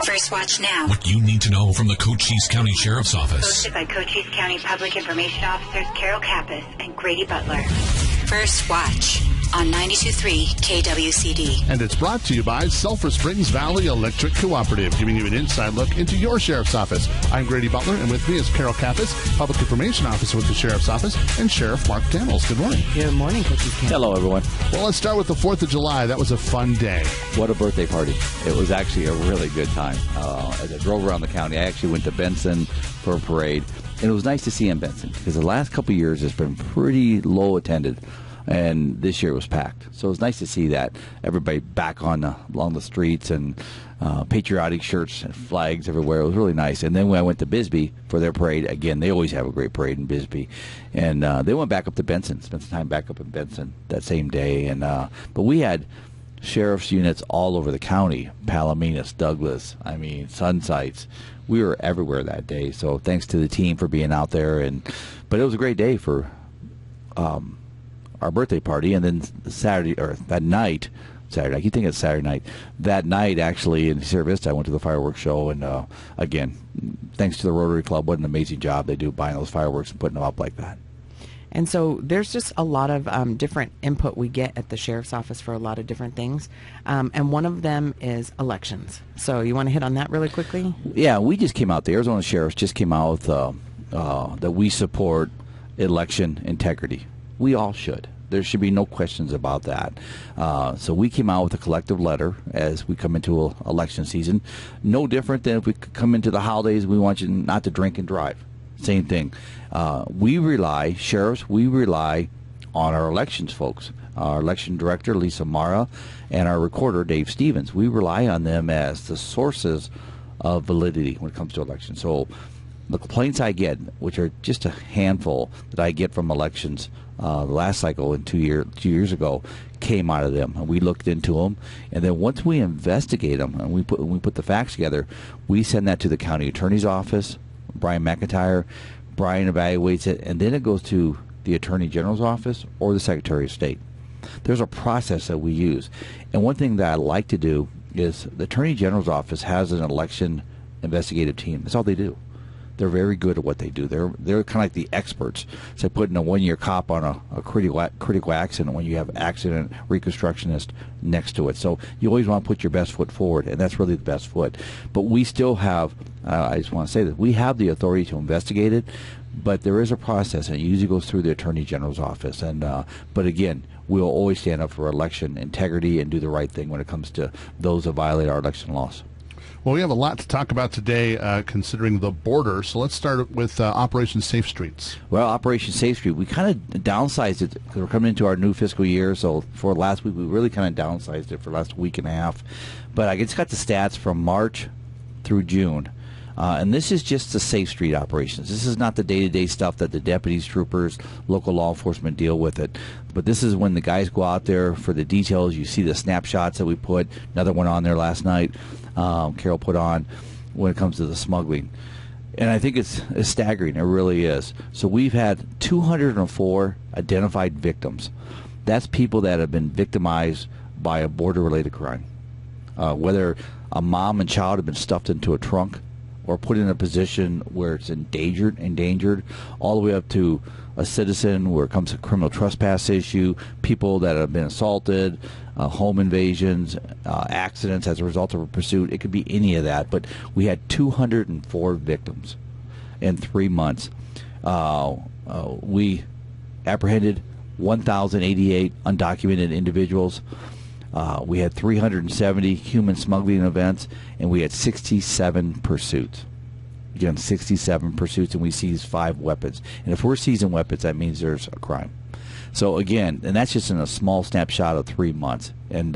First Watch Now. What you need to know from the Cochise County Sheriff's Office. Hosted by Cochise County Public Information Officers Carol Kappas and Grady Butler. First Watch on 92.3 KWCD. And it's brought to you by Sulfur Springs Valley Electric Cooperative, giving you an inside look into your sheriff's office. I'm Grady Butler, and with me is Carol Kappas, Public Information Officer with the Sheriff's Office, and Sheriff Mark Daniels. Good morning. Good morning, Coachise County. Hello, everyone. Well, let's start with the 4th of July. That was a fun day. What a birthday party. It was actually a really good time. As I drove around the county, I actually went to Benson for a parade, and it was nice to see in Benson because the last couple of years it's been pretty low attended. And this year it was packed. So it was nice to see that. Everybody back on along the streets and patriotic shirts and flags everywhere. It was really nice. And then when I went to Bisbee for their parade, again, they always have a great parade in Bisbee. And they went back up to Benson, spent some time back up in Benson that same day. And but we had sheriff's units all over the county, Palominas, Douglas, Sunsites. We were everywhere that day. So thanks to the team for being out there. But it was a great day for our birthday party, and then that night, I keep thinking it's Saturday night. That night, actually, in Sierra Vista, I went to the fireworks show, and again, thanks to the Rotary Club, what an amazing job they do buying those fireworks and putting them up like that. And so there's just a lot of different input we get at the Sheriff's Office for a lot of different things, and one of them is elections. So you want to hit on that really quickly? Yeah, we just came out, the Arizona Sheriffs just came out with that we support election integrity. We all should. There should be no questions about that. So we came out with a collective letter as we come into election season. No different than if we come into the holidays, we want you not to drink and drive. Same thing. Sheriffs, we rely on our elections folks. Our election director, Lisa Mara, and our recorder, Dave Stevens. We rely on them as the sources of validity when it comes to elections. So the complaints I get, which are just a handful that I get from elections, the last cycle in 2 years ago, came out of them, and we looked into them. And then once we investigate them and we put the facts together, we send that to the county attorney's office, Brian McIntyre. Brian evaluates it, and then it goes to the attorney general's office or the secretary of state. There's a process that we use, and one thing that I like to do is the attorney general's office has an election investigative team. That's all they do. They're very good at what they do. They're kind of like the experts. It's like putting a one-year cop on a critical accident when you have accident reconstructionist next to it. So you always want to put your best foot forward, and that's really the best foot. But we still have, I just want to say that we have the authority to investigate it, but there is a process, and it usually goes through the Attorney General's office. And but again, we'll always stand up for election integrity and do the right thing when it comes to those that violate our election laws. Well, we have a lot to talk about today considering the border, so let's start with Operation Safe Streets. Well, Operation Safe Street, we kind of downsized it because we're coming into our new fiscal year, so for last week we really kind of downsized it for the last week and a half. But I just got the stats from March through June. And this is just the Safe Street operations. This is not the day-to-day stuff that the deputies, troopers, local law enforcement deal with it. But this is when the guys go out there for the details. You see the snapshots that we put. Another one on there last night, Carol put on, when it comes to the smuggling. And I think it's staggering. It really is. So we've had 204 identified victims. That's people that have been victimized by a border-related crime. Whether a mom and child have been stuffed into a trunk, or put in a position where it's endangered, all the way up to a citizen where it comes to criminal trespass issue, people that have been assaulted, home invasions, accidents as a result of a pursuit. It could be any of that. But we had 204 victims in 3 months. We apprehended 1,088 undocumented individuals. We had 370 human smuggling events, and we had 67 pursuits. Again, 67 pursuits, and we seized 5 weapons. And if we're seizing weapons, that means there's a crime. So again, and that's just in a small snapshot of 3 months, and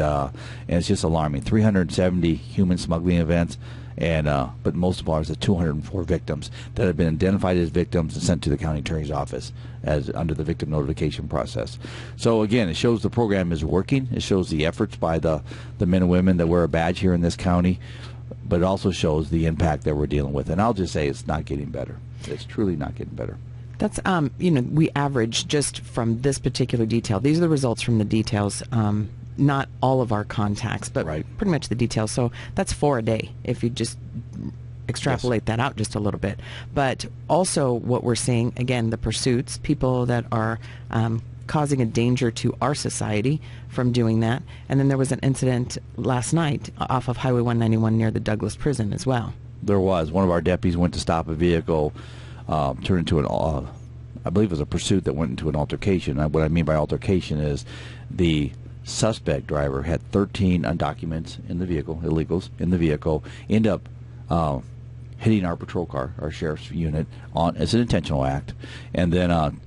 it's just alarming. 370 human smuggling events, and but most of ours are 204 victims that have been identified as victims and sent to the county attorney's office as under the victim notification process. So again, it shows the program is working. It shows the efforts by the men and women that wear a badge here in this county, but it also shows the impact that we're dealing with. And I'll just say it's not getting better. It's truly not getting better. That's, we average just from this particular detail. These are the results from the details not all of our contacts, but Right. pretty much the details. So that's 4 a day if you just extrapolate that out just a little bit. But also what we're seeing, again, the pursuits, people that are causing a danger to our society from doing that. And then there was an incident last night off of Highway 191 near the Douglas Prison as well. There was. One of our deputies went to stop a vehicle, turned into an, I believe it was a pursuit that went into an altercation. What I mean by altercation is the suspect driver had 13 undocumented in the vehicle, illegals in the vehicle, end up hitting our patrol car, our sheriff's unit, as an intentional act. And then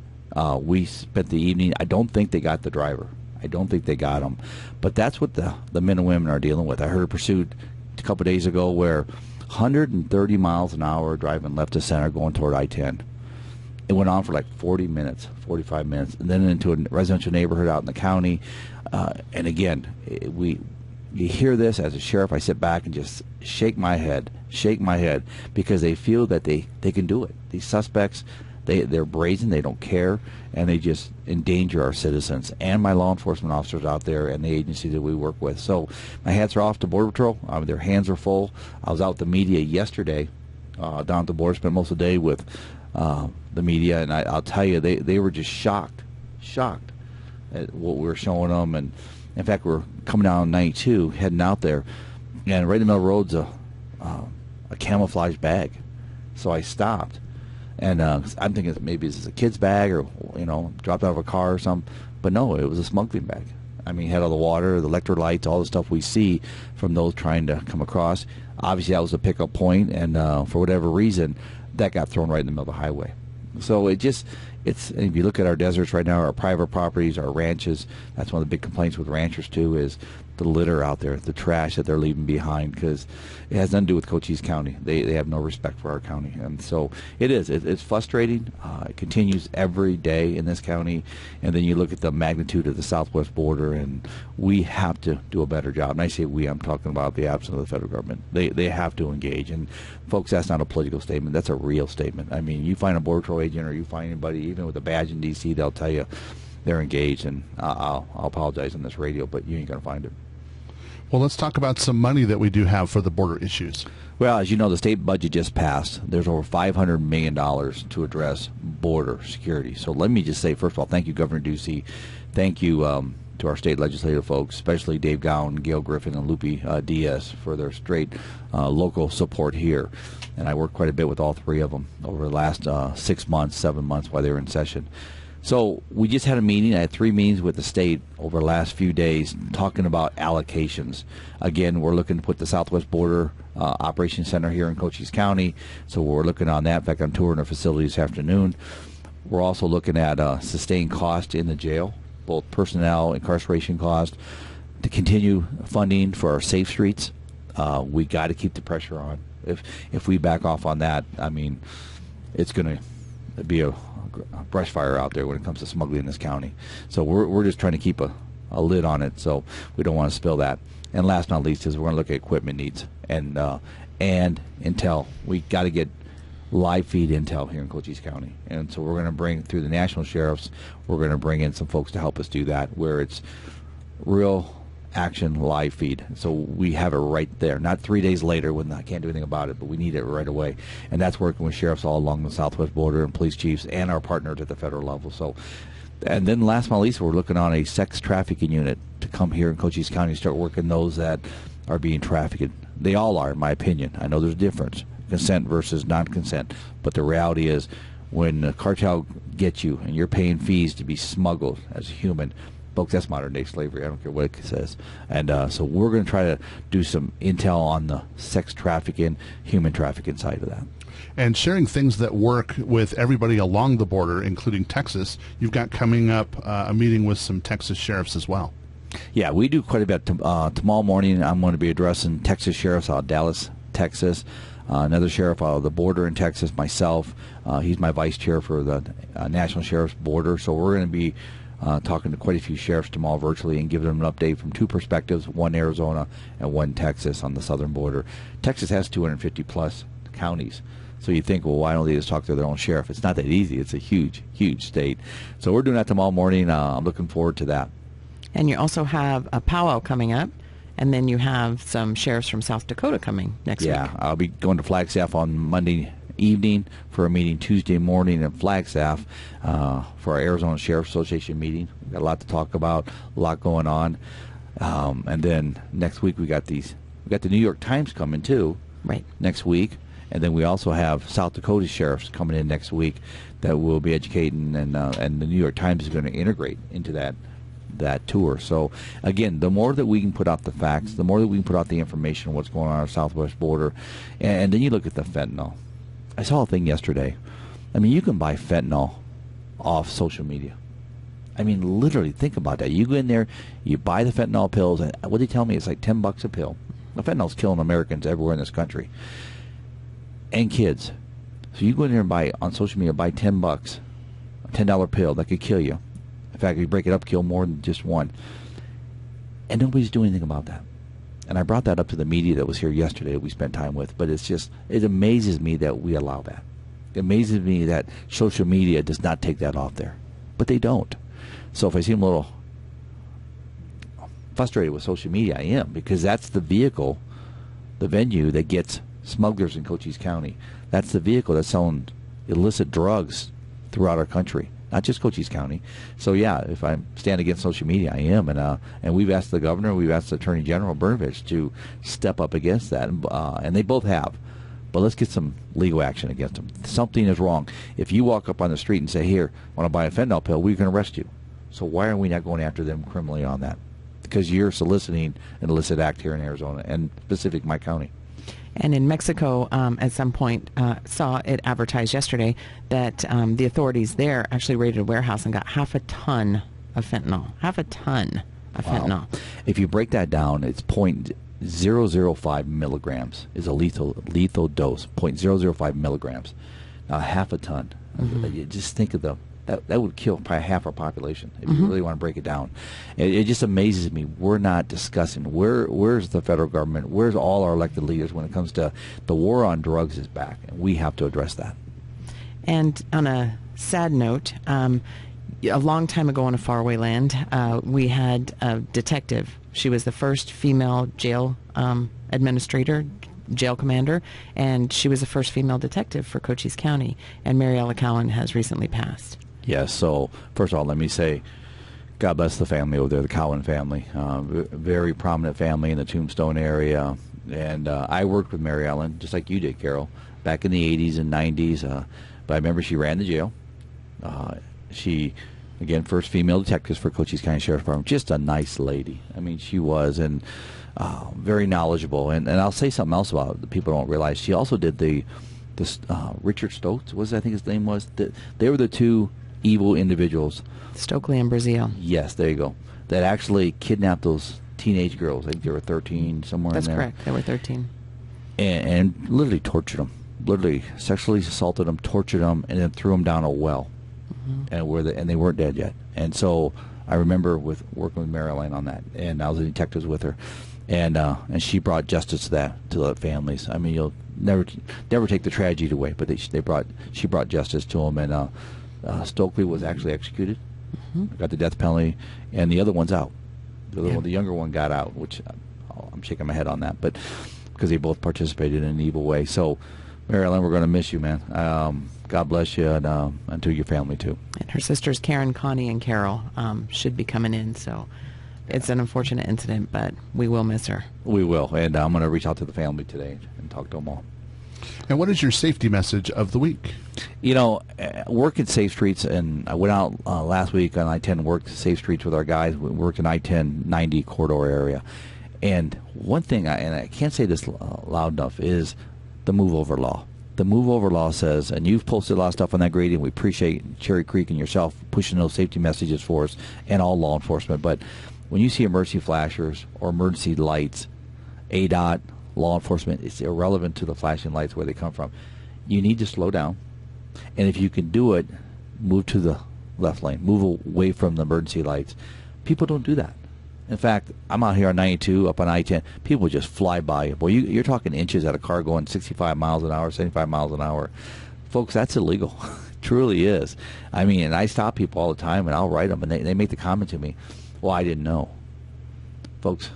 we spent the evening. I don't think they got the driver. I don't think they got him. But that's what the men and women are dealing with. I heard a pursuit a couple of days ago where 130 miles an hour driving left to center going toward I-10. It went on for like 40 minutes, 45 minutes, and then into a residential neighborhood out in the county. And again, you hear this as a sheriff, I sit back and just shake my head, because they feel that they can do it. These suspects, they're brazen, they don't care, and they just endanger our citizens and my law enforcement officers out there and the agency that we work with. So my hats are off to Border Patrol. Their hands are full. I was out with the media yesterday down at the border, spent most of the day with the media, and I'll tell you, they were just shocked at what we were showing them. And in fact, we're coming down 92, heading out there, and right in the middle of the road's a camouflage bag. So I stopped, and I'm thinking maybe this is a kid's bag or, dropped out of a car or something. But no, it was a smuggling bag. I mean, it had all the water, the electrolytes, all the stuff we see from those trying to come across. Obviously, that was a pickup point, and for whatever reason, that got thrown right in the middle of the highway. So it's if you look at our deserts right now, our private properties, our ranches, that's one of the big complaints with ranchers too, is the litter out there, the trash that they're leaving behind, because it has nothing to do with Cochise County. They have no respect for our county. And so it's frustrating. It continues every day in this county. And then you look at the magnitude of the southwest border, and we have to do a better job. And I say we, I'm talking about the absence of the federal government. They have to engage. And folks, that's not a political statement. That's a real statement. I mean, you find a Border Patrol agent or you find anybody, even with a badge in D.C., they'll tell you they're engaged. And I'll apologize on this radio, but you ain't going to find it. Well, let's talk about some money that we do have for the border issues. Well, as you know, the state budget just passed. There's over $500 million to address border security. So let me just say, first of all, thank you, Governor Ducey. Thank you to our state legislative folks, especially Dave Gowan, Gail Griffin, and Lupe Diaz for their straight local support here. And I worked quite a bit with all three of them over the last 6 months, 7 months while they were in session. So we just had a meeting. I had 3 meetings with the state over the last few days talking about allocations. Again, we're looking to put the Southwest Border Operations Center here in Cochise County. So we're looking on that. In fact, I'm touring our facility this afternoon. We're also looking at sustained cost in the jail, both personnel, incarceration cost, to continue funding for our safe streets. We got to keep the pressure on. If we back off on that, I mean, it's going to be a brush fire out there when it comes to smuggling in this county. So we're just trying to keep a lid on it, so we don't want to spill that. And last but not least is we're going to look at equipment needs and intel. We got to get live feed intel here in Cochise County, and so we're going to bring through the national sheriffs. We're going to bring in some folks to help us do that, where it's real action live feed. So we have it right there, not 3 days later when I can't do anything about it, but we need it right away. And that's working with sheriffs all along the southwest border and police chiefs and our partners at the federal level. So, and then last but not least, we're looking on a sex trafficking unit to come here in Cochise County and start working those that are being trafficked. They all are, in my opinion. I know there's a difference, consent versus non-consent, but the reality is when the cartel gets you and you're paying fees to be smuggled as a human, folks, that's modern-day slavery. I don't care what it says. And so we're going to try to do some intel on the sex trafficking, human trafficking side of that. And sharing things that work with everybody along the border, including Texas. You've got coming up a meeting with some Texas sheriffs as well. Yeah, we do quite a bit. Tomorrow morning, I'm going to be addressing Texas sheriffs out of Dallas, Texas. Another sheriff out of the border in Texas, myself. He's my vice chair for the National Sheriff's Border. So we're going to be talking to quite a few sheriffs tomorrow virtually and giving them an update from 2 perspectives, one Arizona and one Texas on the southern border. Texas has 250-plus counties. So you think, well, why don't they just talk to their own sheriff? It's not that easy. It's a huge, huge state. So we're doing that tomorrow morning. I'm looking forward to that. And you also have a powwow coming up, and then you have some sheriffs from South Dakota coming next week. Yeah, I'll be going to Flagstaff on Monday evening for a meeting Tuesday morning in Flagstaff for our Arizona Sheriff Association meeting. We've got a lot to talk about, a lot going on. And then next week we got the New York Times coming too. Right. Next week. And then we also have South Dakota sheriffs coming in next week that will be educating, and the New York Times is going to integrate into that tour. So again, the more that we can put out the facts, the more that we can put out the information on what's going on our southwest border, and then you look at the fentanyl. I saw a thing yesterday. I mean, you can buy fentanyl off social media. I mean, literally, think about that. You go in there, you buy the fentanyl pills, and what they tell me, it's like $10 a pill. The fentanyl's killing Americans everywhere in this country, and kids. So you go in there and buy on social media, buy $10, a $10 pill that could kill you. In fact, if you break it up, kill more than just one. And nobody's doing anything about that. And I brought that up to the media that was here yesterday that we spent time with. But it amazes me that we allow that. It amazes me that social media does not take that off there. But they don't. So if I seem a little frustrated with social media, I am, because that's the vehicle, the venue that gets smugglers in Cochise County. That's the vehicle that's selling illicit drugs throughout our country, not just Cochise County. So yeah, if I stand against social media, I am, and we've asked the governor, we've asked the Attorney General Brnovich to step up against that, and they both have. But let's get some legal action against them. Something is wrong. If you walk up on the street and say, "Here, want to buy a fentanyl pill?" we can arrest you. So why are we not going after them criminally on that? Because you're soliciting an illicit act here in Arizona, and specific my county. And in Mexico, at some point, saw it advertised yesterday that the authorities there actually raided a warehouse and got half a ton of fentanyl. Half a ton of fentanyl. If you break that down, it's 0.005 milligrams is a lethal dose. 0.005 milligrams. Now, half a ton. You just think of that would kill probably half our population if you really want to break it down. It just amazes me. We're not discussing where's the federal government, where's all our elected leaders when it comes to the war on drugs is back, and we have to address that. And on a sad note, a long time ago in a faraway land, we had a detective. She was the first female jail administrator, jail commander, and she was the first female detective for Cochise County. And Mariella Cowan has recently passed. Yes, so first of all, let me say, God bless the family over there, the Cowan family. Very prominent family in the Tombstone area. And I worked with Mary Ellen, just like you did, Carol, back in the 80s and 90s. But I remember she ran the jail. She, again, first female detective for Cochise County Sheriff's Department. Just a nice lady. I mean, she was, and very knowledgeable. And I'll say something else about it that people don't realize. She also did the Richard Stokes, I think his name was. They were the two evil individuals. Stokely and Brazil. Yes, there you go. That actually kidnapped those teenage girls. I think they were 13, somewhere That's in there. correct. They were 13. And literally tortured them. Literally sexually assaulted them, tortured them, and then threw them down a well. And they weren't dead yet. And so I remember working with Marilyn on that, and I was a detective with her, and she brought justice to the families. I mean, you'll never take the tragedy away, but she brought justice to them, and Stokely was actually executed, got the death penalty, and the other one's out. The younger one got out, which I'm shaking my head on that, but because they both participated in an evil way. So, Marilyn, we're going to miss you, man. God bless you, and to your family too. And her sisters Karen, Connie, and Carol should be coming in, so it's an unfortunate incident, but we will miss her. We will, and I'm going to reach out to the family today and talk to them all. And what is your safety message of the week? You know, work at Safe Streets, and I went out last week on I-10, worked Safe Streets with our guys. We worked in I-10-90 corridor area. And one thing, and I can't say this loud enough, is the move-over law. The move-over law says, and you've posted a lot of stuff on that, Grady, and we appreciate Cherry Creek and yourself pushing those safety messages for us and all law enforcement. But when you see emergency flashers or emergency lights, ADOT, law enforcement, it's irrelevant to the flashing lights where they come from. You need to slow down, and if you can do it, move to the left lane, move away from the emergency lights. People don't do that. In fact, I'm out here on 92, up on I-10. People just fly by you. Boy, you're talking inches at a car going 65 miles an hour, 75 miles an hour. Folks, that's illegal. It truly is. I mean, and I stop people all the time, and I'll write them, and they make the comment to me, Well, I didn't know. Folks,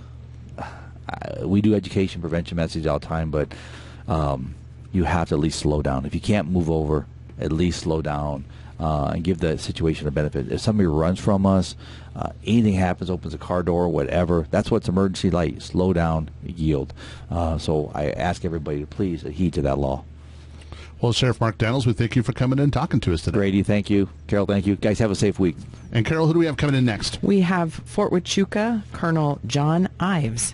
we do education, prevention message all the time, but you have to at least slow down. If you can't move over, at least slow down and give the situation a benefit. If somebody runs from us, anything happens, opens a car door, whatever, that's what's emergency light. Slow down, yield. So I ask everybody to please heed to that law. Well, Sheriff Mark Daniels, we thank you for coming in and talking to us today. Grady, thank you. Carol, thank you. Guys, have a safe week. And Carol, who do we have coming in next? We have Fort Huachuca Colonel John Ives.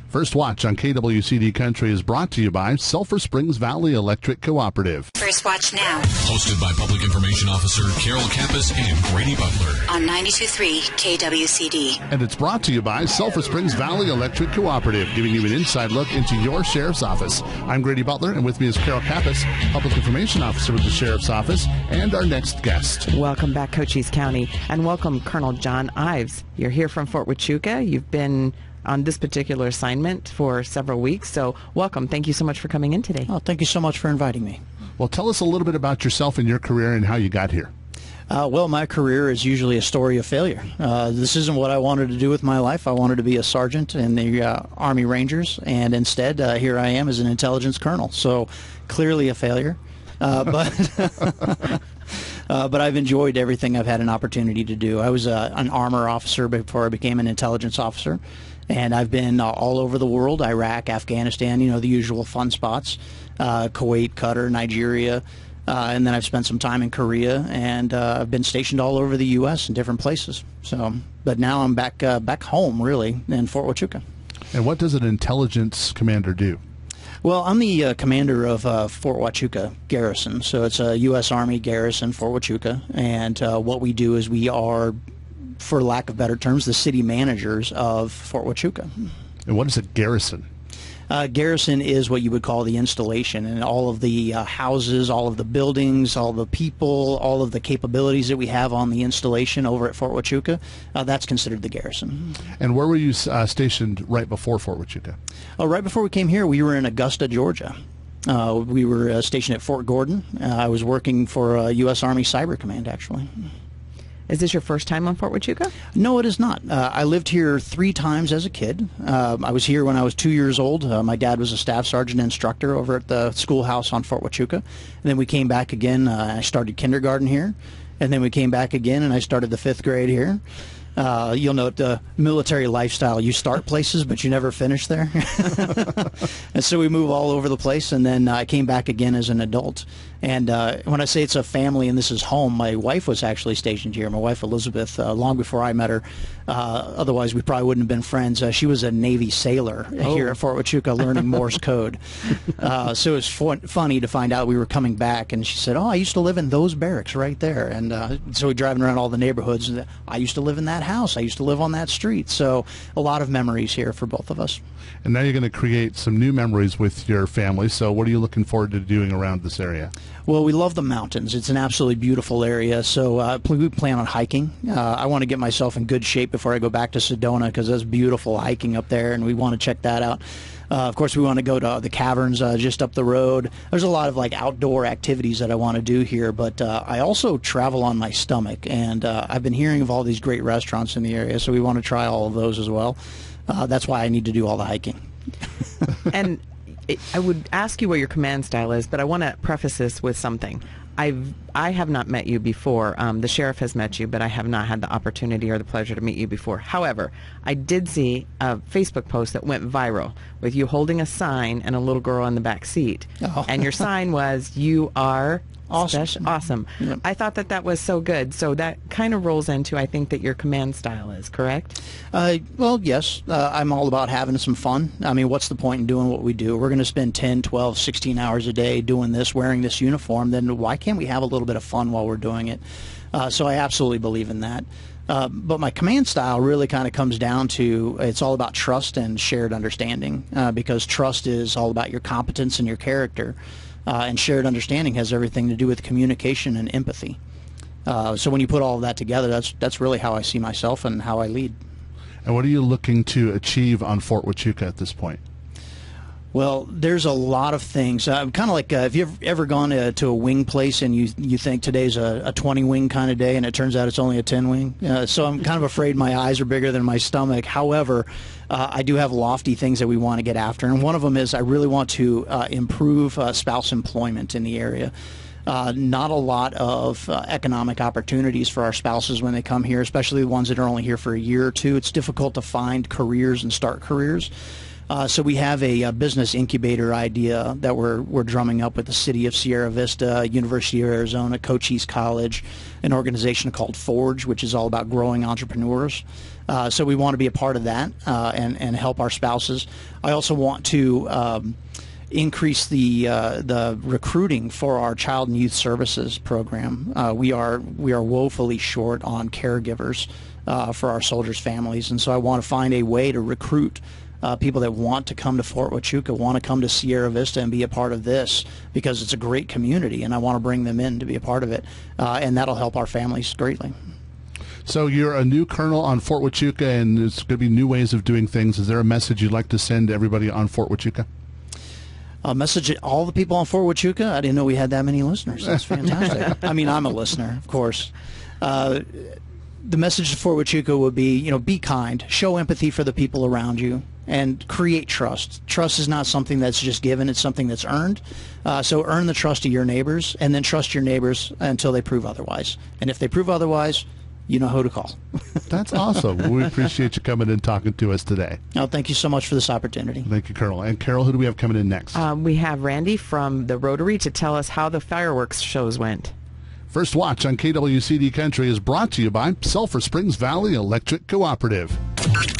First Watch on KWCD Country is brought to you by Sulfur Springs Valley Electric Cooperative. First Watch Now. Hosted by Public Information Officer Carol Kappas and Grady Butler. On 92.3 KWCD. And it's brought to you by Sulfur Springs Valley Electric Cooperative, giving you an inside look into your sheriff's office. I'm Grady Butler, and with me is Carol Kappas, Public Information Officer with the Sheriff's Office, and our next guest. Welcome back, Cochise County, and welcome Colonel John Ives. You're here from Fort Huachuca. You've been on this particular assignment for several weeks, so welcome. Thank you so much for coming in today. Oh, thank you so much for inviting me. Well, tell us a little bit about yourself and your career and how you got here. Well, my career is usually a story of failure. This isn't what I wanted to do with my life. I wanted to be a sergeant in the Army Rangers, and instead, here I am as an intelligence colonel. So, clearly a failure. But I've enjoyed everything I've had an opportunity to do. I was an armor officer before I became an intelligence officer, and I've been all over the world: Iraq, Afghanistan, the usual fun spots, Kuwait, Qatar, Nigeria, and then I've spent some time in Korea, and I've been stationed all over the U.S. in different places. So, but now I'm back home, really, in Fort Huachuca. And what does an intelligence commander do? Well, I'm the commander of Fort Huachuca Garrison, so it's a U.S. Army garrison, Fort Huachuca, and what we do is we are, for lack of better terms, the city managers of Fort Huachuca. And what is a garrison? Garrison is what you would call the installation, and all of the houses, all of the buildings, all the people, all of the capabilities that we have on the installation over at Fort Huachuca, that's considered the garrison. And where were you stationed right before Fort Huachuca? Right before we came here, we were in Augusta, Georgia. We were stationed at Fort Gordon. I was working for U.S. Army Cyber Command, actually. Is this your first time on Fort Huachuca? No, it is not. I lived here 3 times as a kid. I was here when I was 2 years old. My dad was a staff sergeant instructor over at the schoolhouse on Fort Huachuca. And then we came back again. I started kindergarten here. And then we came back again, and I started the 5th grade here. You'll note the military lifestyle. You start places, but you never finish there. And so we move all over the place, and then I came back again as an adult. And when I say it's a family and this is home, my wife was actually stationed here, my wife Elizabeth, long before I met her. Otherwise, we probably wouldn't have been friends. She was a Navy sailor here at Fort Huachuca learning Morse code. So it was funny to find out we were coming back, and she said, "Oh, I used to live in those barracks right there." And so we're driving around all the neighborhoods, and I used to live in that house. I used to live on that street. So a lot of memories here for both of us. And now you're going to create some new memories with your family. So what are you looking forward to doing around this area? Well, we love the mountains. It's an absolutely beautiful area. So we plan on hiking. I want to get myself in good shape before I go back to Sedona, because that's beautiful hiking up there, and we want to check that out. Of course, we want to go to the caverns just up the road. There's a lot of outdoor activities that I want to do here, but I also travel on my stomach, and I've been hearing of all these great restaurants in the area, so we want to try all of those as well. That's why I need to do all the hiking. And I would ask you what your command style is, but I want to preface this with something. I have not met you before. The sheriff has met you, but I have not had the opportunity or the pleasure to meet you before. However, I did see a Facebook post that went viral with you holding a sign and a little girl in the back seat. Oh. And your sign was, "You are awesome." Awesome. Yep. I thought that was so good. So that kind of rolls into, I think, that your command style is, correct? Well, yes. I'm all about having some fun. I mean, what's the point in doing what we do? We're going to spend 10, 12, 16 hours a day doing this, wearing this uniform. Then why can't we have a little bit of fun while we're doing it? So I absolutely believe in that. But my command style really kind of comes down to, it's all about trust and shared understanding, because trust is all about your competence and your character. And shared understanding has everything to do with communication and empathy. So when you put all of that together, that's really how I see myself and how I lead. And what are you looking to achieve on Fort Huachuca at this point? Well, there's a lot of things. Kind of like if you've ever gone to a wing place and you think today's a 20 wing kind of day, and it turns out it's only a 10 wing. So I'm kind of afraid my eyes are bigger than my stomach. However, I do have lofty things that we want to get after, and one of them is I really want to improve spouse employment in the area. Not a lot of economic opportunities for our spouses when they come here, especially the ones that are only here for a year or two. It's difficult to find careers and start careers. So we have a business incubator idea that we're drumming up with the city of Sierra Vista, University of Arizona, Cochise College, an organization called Forge, which is all about growing entrepreneurs. So we want to be a part of that and help our spouses. I also want to increase the recruiting for our child and youth services program. We are woefully short on caregivers for our soldiers' families, and so I want to find a way to recruit people that want to come to Fort Huachuca, want to come to Sierra Vista and be a part of this, because it's a great community, and I want to bring them in to be a part of it, and that'll help our families greatly. So you're a new colonel on Fort Huachuca, and there's going to be new ways of doing things. Is there a message you'd like to send to everybody on Fort Huachuca? A message to all the people on Fort Huachuca? I didn't know we had that many listeners. That's fantastic. I mean, I'm a listener, of course. The message to Fort Huachuca would be, be kind, show empathy for the people around you, and create trust. Trust is not something that's just given, it's something that's earned. So earn the trust of your neighbors, and then trust your neighbors until they prove otherwise. And if they prove otherwise, you know who to call. That's awesome. We appreciate you coming in and talking to us today. Oh, thank you so much for this opportunity. Thank you, Colonel. And Carol, who do we have coming in next? We have Randy from the Rotary to tell us how the fireworks shows went. First Watch on KWCD Country is brought to you by Sulfur Springs Valley Electric Cooperative.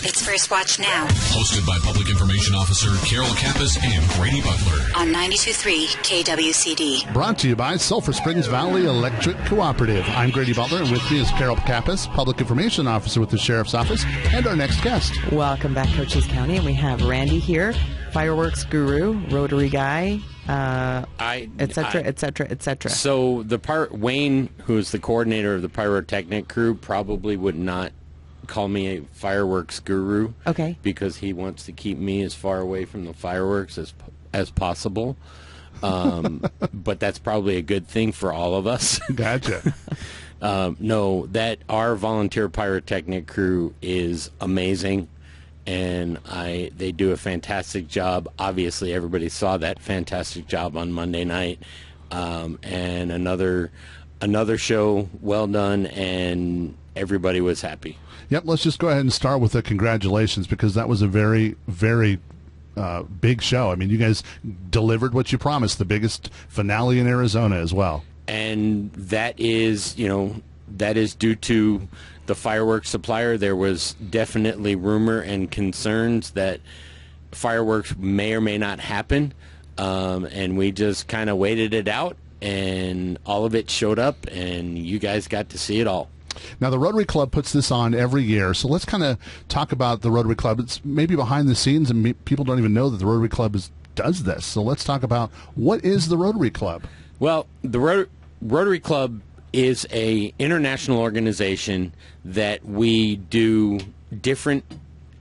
It's First Watch Now. Hosted by Public Information Officer Carol Kappas and Grady Butler. On 92.3 KWCD. Brought to you by Sulfur Springs Valley Electric Cooperative. I'm Grady Butler, and with me is Carol Kappas, Public Information Officer with the Sheriff's Office, and our next guest. Welcome back, Cochise County, and we have Randy here, fireworks guru, Rotary guy, et cetera. So Wayne, who's the coordinator of the pyrotechnic crew, probably would not call me a fireworks guru. Okay. Because he wants to keep me as far away from the fireworks as possible. But that's probably a good thing for all of us. Gotcha. No, that our volunteer pyrotechnic crew is amazing. And they do a fantastic job. Obviously, everybody saw that fantastic job on Monday night. And another show well done, and everybody was happy. Yep, let's just go ahead and start with the congratulations, because that was a very, very big show. I mean, you guys delivered what you promised, the biggest finale in Arizona as well. And that is due to the fireworks supplier. There was definitely rumor and concerns that fireworks may or may not happen, and we just kind of waited it out, and all of it showed up, and you guys got to see it all. Now, the Rotary Club puts this on every year, so let's kind of talk about the Rotary Club. It's maybe behind the scenes, and people don't even know that the Rotary Club does this. So let's talk about, what is the Rotary Club? Well, the Rotary Club is a international organization that we do different.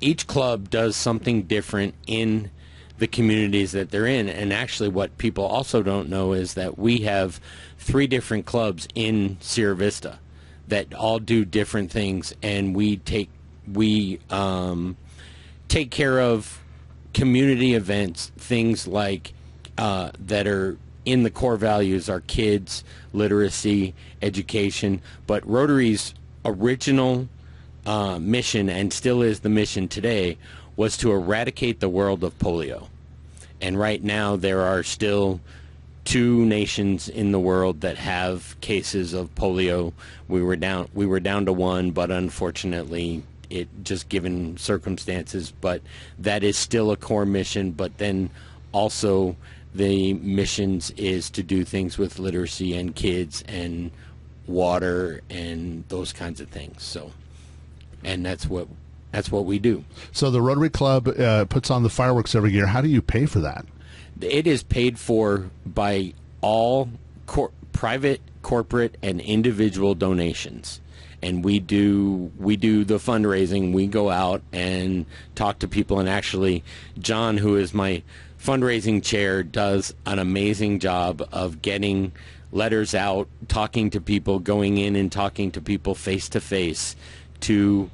Each club does something different in the communities that they're in. And actually what people also don't know is that we have 3 different clubs in Sierra Vista that all do different things, and we take care of community events, things like that are in the core values, our kids, literacy, education. But Rotary's original mission, and still is the mission today, was to eradicate the world of polio. And right now there are still 2 nations in the world that have cases of polio. We were down to 1, but unfortunately, it just given circumstances. But that is still a core mission. But then also the missions is to do things with literacy and kids and water and those kinds of things. So, and that's what we do. So the Rotary Club puts on the fireworks every year. How do you pay for that? It is paid for by all private, corporate, and individual donations. And we do the fundraising. We go out and talk to people. And actually, John, who is my fundraising chair does an amazing job of getting letters out, talking to people, going in and talking to people face to face to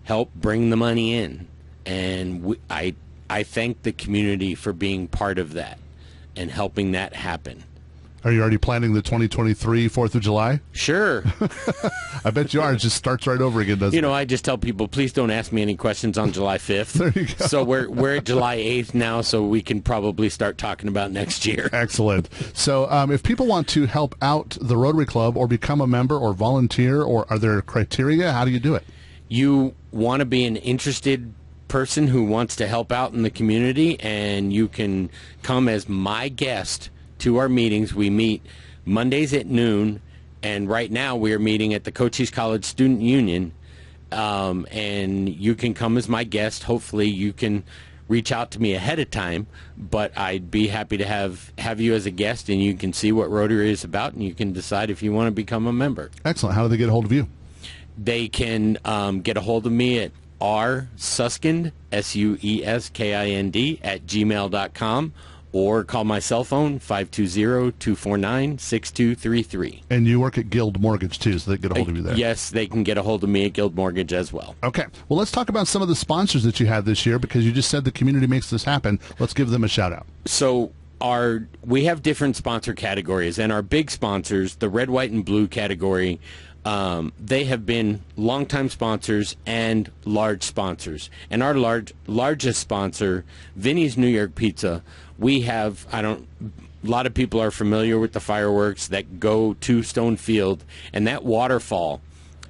help bring the money in. And I thank the community for being part of that and helping that happen. Are you already planning the 2023 4th of July? Sure. I bet you are. It just starts right over again, doesn't it? I just tell people, please don't ask me any questions on July 5th. There you go. So we're at July 8th now, so we can probably start talking about next year. Excellent. So if people want to help out the Rotary Club or become a member or volunteer, or are there criteria? How do you do it? You want to be an interested person who wants to help out in the community, and you can come as my guest to our meetings. We meet Mondays at noon, and right now we are meeting at the Cochise College Student Union, and you can come as my guest. Hopefully you can reach out to me ahead of time, but I'd be happy to have you as a guest, and you can see what Rotary is about, and you can decide if you want to become a member. Excellent. How do they get a hold of you? They can get a hold of me at rsuskind, SUESKIND, at gmail.com, or call my cell phone, 520-249-6233. And you work at Guild Mortgage, too, so they can get a hold of you there. Yes, they can get a hold of me at Guild Mortgage as well. Okay. Well, let's talk about some of the sponsors that you had this year, because you just said the community makes this happen. Let's give them a shout-out. So we have different sponsor categories, and our big sponsors, the red, white, and blue category, they have been longtime sponsors and large sponsors. And our largest sponsor, Vinny's New York Pizza, we have, a lot of people are familiar with the fireworks that go to Stone Field, and that waterfall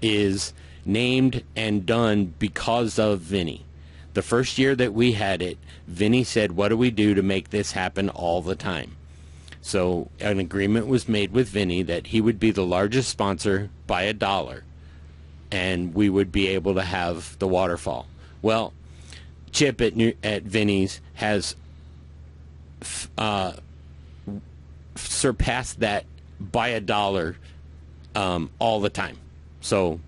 is named and done because of Vinny. The first year that we had it, Vinny said, what do we do to make this happen all the time? So an agreement was made with Vinny that he would be the largest sponsor by $1, and we would be able to have the waterfall. Well, Chip at Vinny's has surpassed that by $1 all the time. So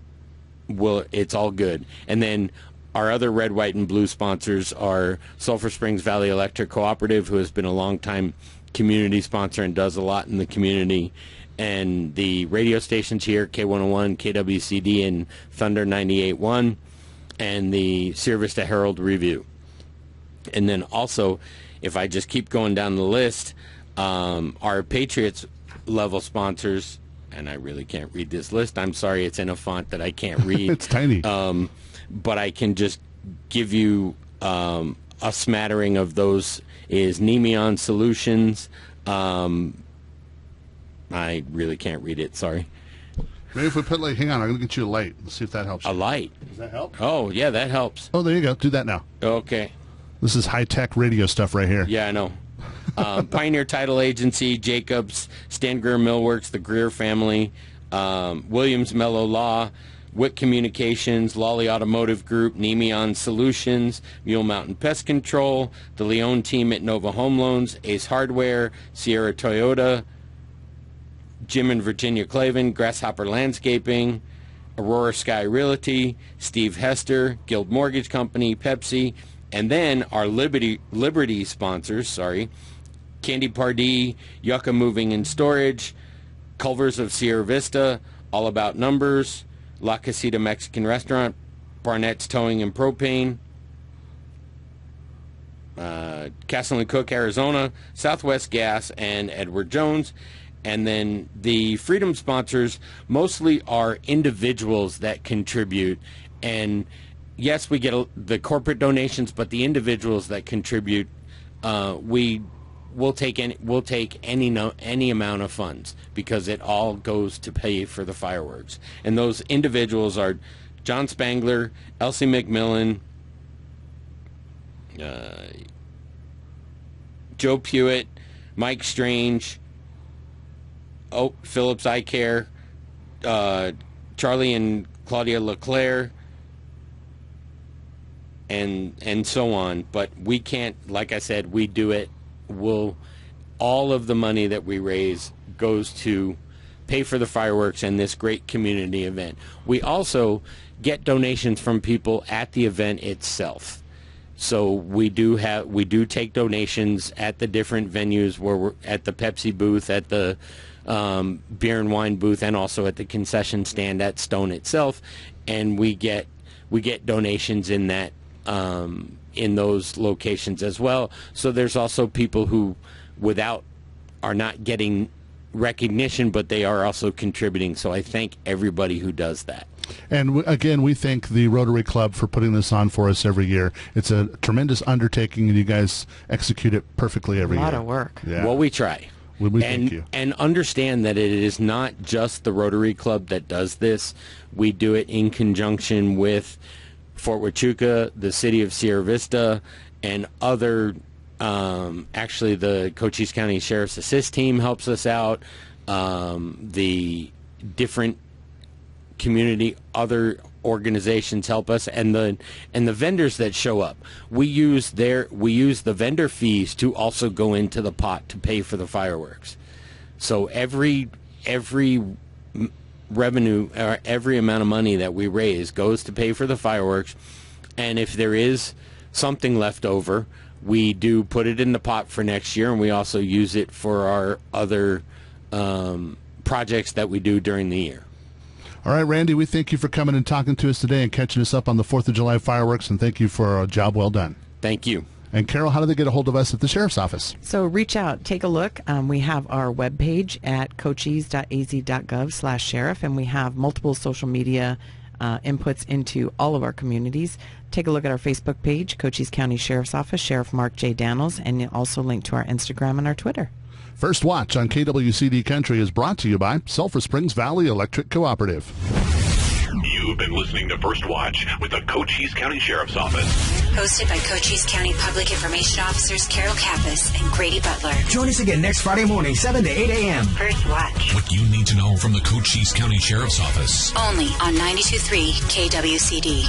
it's all good. And then our other red, white, and blue sponsors are Sulfur Springs Valley Electric Cooperative, who has been a long-time community sponsor and does a lot in the community, and the radio stations here, K101, KWCD, and Thunder 98.1, and the Sierra Vista Herald Review. And then also, if I just keep going down the list, our Patriots level sponsors, and I really can't read this list. I'm sorry, it's in a font that I can't read. It's tiny. But I can just give you a smattering of those. Is Nemeon Solutions. I really can't read it, sorry. Maybe if we put, hang on, I'm going to get you a light. Let's see if that helps. A light? Does that help? Oh, yeah, that helps. Oh, there you go. Do that now. Okay. This is high-tech radio stuff right here. Yeah, I know. Pioneer Title Agency, Jacobs, Stan Greer Millworks, the Greer family, Williams Mello Law, Wick Communications, Lolly Automotive Group, Nemeon Solutions, Mule Mountain Pest Control, the Leone team at Nova Home Loans, Ace Hardware, Sierra Toyota, Jim and Virginia Clavin, Grasshopper Landscaping, Aurora Sky Realty, Steve Hester, Guild Mortgage Company, Pepsi, and then our Liberty sponsors, Candy Pardee, Yucca Moving and Storage, Culvers of Sierra Vista, All About Numbers, La Casita Mexican Restaurant, Barnett's Towing and Propane, Castle and Cook, Arizona, Southwest Gas, and Edward Jones. And then the Freedom sponsors mostly are individuals that contribute. And yes, we get the corporate donations, but the individuals that contribute, we'll take any amount of funds, because it all goes to pay for the fireworks. And those individuals are John Spangler, Elsie McMillan, Joe Pewitt, Mike Strange, Phillips Eye Care, Charlie and Claudia LeClaire, and so on. But we can't, like I said, we do it. All of the money that we raise goes to pay for the fireworks and this great community event. We also get donations from people at the event itself. So we do take donations at the different venues where we're at the Pepsi booth, at the beer and wine booth, and also at the concession stand at Stone itself, and we get donations in that in those locations as well. So there's also people who are not getting recognition, but they are also contributing. So I thank everybody who does that. And again, we thank the Rotary Club for putting this on for us every year. It's a tremendous undertaking, and you guys execute it perfectly every year. A lot of work. Yeah. Well, we try. We thank you. And understand that it is not just the Rotary Club that does this. We do it in conjunction with Fort Huachuca, the city of Sierra Vista, and other. Actually, the Cochise County Sheriff's Assist team helps us out. The different community, other organizations help us, and the vendors that show up. We use the vendor fees to also go into the pot to pay for the fireworks. So every revenue or every amount of money that we raise goes to pay for the fireworks, and if there is something left over, we do put it in the pot for next year, and we also use it for our other projects that we do during the year. All right, Randy, we thank you for coming and talking to us today and catching us up on the 4th of July fireworks, and thank you for a job well done. Thank you. And Carol, how do they get a hold of us at the Sheriff's Office? So reach out, take a look. We have our webpage at cochise.az.gov/sheriff, and we have multiple social media inputs into all of our communities. Take a look at our Facebook page, Cochise County Sheriff's Office, Sheriff Mark J. Daniels, and also link to our Instagram and our Twitter. First Watch on KWCD Country is brought to you by Sulphur Springs Valley Electric Cooperative. You've been listening to First Watch with the Cochise County Sheriff's Office. Hosted by Cochise County Public Information Officers Carol Kappas and Grady Butler. Join us again next Friday morning, 7 to 8 a.m. First Watch. What you need to know from the Cochise County Sheriff's Office. Only on 92.3 KWCD.